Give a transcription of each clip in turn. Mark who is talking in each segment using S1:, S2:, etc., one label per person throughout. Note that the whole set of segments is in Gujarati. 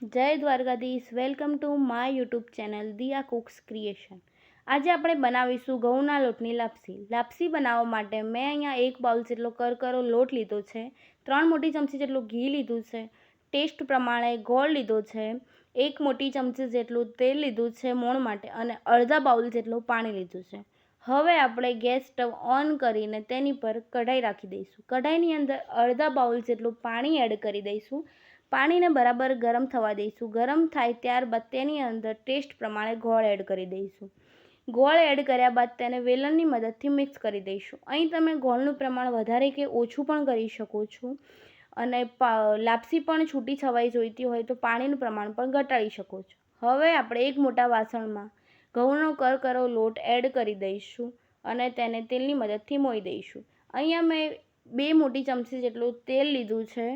S1: જય Dwarkadhish. Welcome to my YouTube channel Diya cooks creation. આજે આપણે બનાવીશું ઘઉંના લોટની લાપસી. લાપસી બનાવવા માટે મેં અહીંયા 1 બાઉલ જેટલો કરકરો લોટ લીધો છે, 3 મોટી ચમચી જેટલું ઘી લીધું છે, ટેસ્ટ પ્રમાણે ગોળ લીધો છે, 1 મોટી ચમચી જેટલું તેલ લીધું છે મોણ માટે અને અડધા બાઉલ જેટલું પાણી લીધું છે. હવે આપણે ગેસ સ્ટવ ઓન કરીને તેની પર કઢાઈ રાખી દઈશું. કઢાઈની અંદર અડધા બાઉલ જેટલું પાણી એડ કરી દઈશું. પાણીને બરાબર ગરમ થવા દઈશું. ગરમ થાય ત્યારબાદ તેની અંદર ટેસ્ટ પ્રમાણે ગોળ એડ કરી દઈશું. ગોળ એડ કર્યા બાદ તેને વેલણની મદદથી મિક્સ કરી દઈશું. અહીં તમે ગોળનું પ્રમાણ વધારે કે ઓછું પણ કરી શકો છો અને લાપસી પણ છૂટી છવાઈ જોઈતી હોય તો પાણીનું પ્રમાણ પણ ઘટાડી શકો છો. હવે આપણે એક મોટા વાસણમાં ઘઉંનો કરકરો લોટ એડ કરી દઈશું અને તેને તેલની મદદથી મોઈ દઈશું. અહીંયા મેં 2 મોટી ચમચી જેટલું તેલ લીધું છે.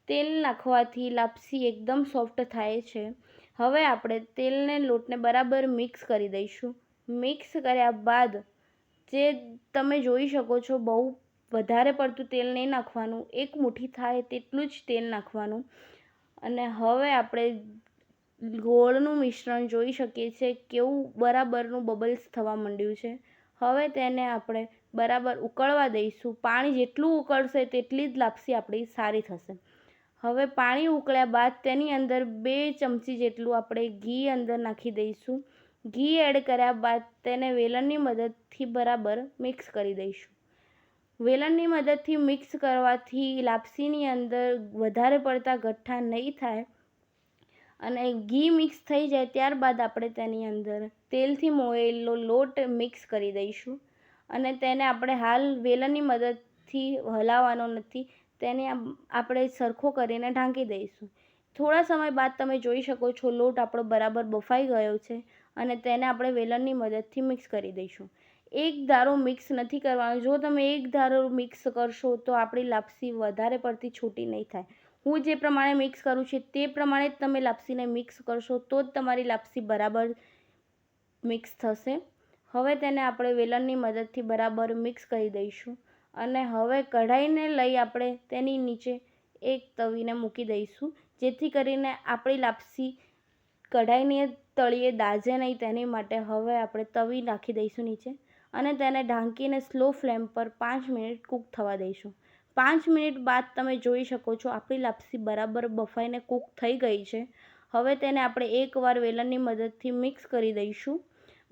S1: તેલ નાખવાથી લાપસી એકદમ સોફ્ટ થાય છે. હવે આપણે તેલને લોટને બરાબર મિક્સ કરી દઈશું. મિક્સ કર્યા બાદ જે તમે જોઈ શકો છો, બહુ વધારે પડતું તેલ નહીં નાખવાનું, 1 મુઠ્ઠી થાય તેટલું જ તેલ નાખવાનું. અને હવે આપણે ગોળનું મિશ્રણ જોઈ શકીએ છીએ કેવું બરાબરનું બબલ્સ થવા માંડ્યું છે. હવે તેને આપણે બરાબર ઉકળવા દઈશું. પાણી જેટલું ઉકળશે તેટલી જ લાપસી આપણી સારી થશે. હવે પાણી ઉકળ્યા બાદ તેની અંદર 2 ચમચી જેટલું આપણે ઘી અંદર નાખી દઈશું. ઘી એડ કર્યા બાદ તેને વેલણની મદદથી બરાબર મિક્સ કરી દઈશું. વેલણની મદદથી મિક્સ કરવાથી લાપસીની અંદર વધારે પડતા ગઠ્ઠા નહીં થાય અને ઘી મિક્સ થઈ જાય ત્યારબાદ આપણે તેની અંદર તેલથી મોયેલો લોટ મિક્સ કરી દઈશું અને તેને આપણે હાલ વેલણની મદદથી હલાવવાનો નથી, તેને આપણે સરખો કરીને ઢાંકી દઈશું. થોડા સમય બાદ તમે જોઈ શકો છો લોટ આપણો બરાબર બફાઈ ગયો છે અને તેને આપણે વેલણની મદદથી મિક્સ કરી દઈશું. એક ધારો મિક્સ નથી કરવાનો. જો તમે એક ધારો મિક્સ કરશો તો આપણી લાપસી વધારે પડતી છૂટી નહીં થાય. હું જે પ્રમાણે મિક્સ કરું છું તે પ્રમાણે જ તમે લાપસીને મિક્સ કરશો તો જ તમારી લાપસી બરાબર મિક્સ થશે. હવે તેને આપણે વેલણની મદદથી બરાબર મિક્સ કરી દઈશું અને હવે કઢાઈને લઈ આપણે તેની નીચે એક તવીને મૂકી દઈશું, જેથી કરીને આપણી લાપસી કઢાઈને તળિયે દાઝે નહીં. તેની માટે હવે આપણે તવી નાખી દઈશું નીચે અને તેને ઢાંકીને સ્લો ફ્લેમ પર 5 મિનિટ કૂક થવા દઈશું. 5 મિનિટ બાદ તમે જોઈ શકો છો આપણી લાપસી બરાબર બફાઈને કૂક થઈ ગઈ છે. હવે તેને આપણે એકવાર વેલણની મદદથી મિક્સ કરી દઈશું.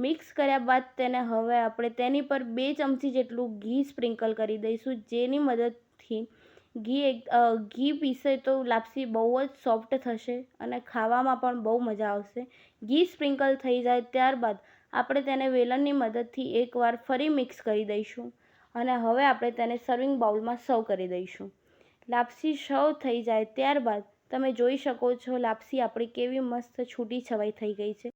S1: મિક્સ કર્યા બાદ તેને હવે આપણે તેની પર 2 ચમચી જેટલું ઘી સ્પ્રિંકલ કરી દઈશું, જેની મદદથી ઘી પીસે તો લાપસી બહુ જ સોફ્ટ થશે અને ખાવામાં પણ બહુ મજા આવશે. ઘી સ્પ્રિંકલ થઈ જાય ત્યારબાદ આપણે તેને વેલણની મદદથી એકવાર ફરી મિક્સ કરી દઈશું અને હવે આપણે તેને સર્વિંગ બાઉલમાં સર્વ કરી દઈશું. લાપસી સર્વ થઈ જાય ત્યારબાદ તમે જોઈ શકો છો લાપસી આપણી કેવી મસ્ત છૂટી છવાઈ થઈ ગઈ છે.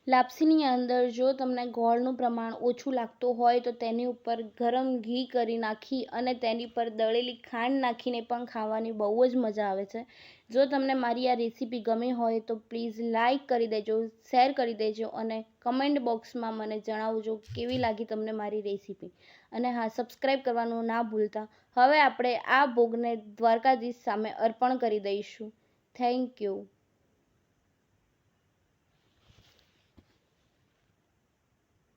S1: લાપસીની અંદર જો તમને ગોળનું પ્રમાણ ઓછું લાગતું હોય તો તેની ઉપર ગરમ ઘી કરી નાખી અને તેની પર દળેલી ખાંડ નાખીને પણ ખાવાની બહુ જ મજા આવે છે. જો તમને મારી આ રેસીપી ગમી હોય તો પ્લીઝ લાઈક કરી દેજો, શેર કરી દેજો અને કમેન્ટ બોક્સમાં મને જણાવજો કેવી લાગી તમને મારી રેસીપી. અને હા, સબસ્ક્રાઈબ કરવાનું ના ભૂલતા. હવે આપણે આ ભોગને દ્વારકાધીશ સામે અર્પણ કરી દઈશું. Thank you.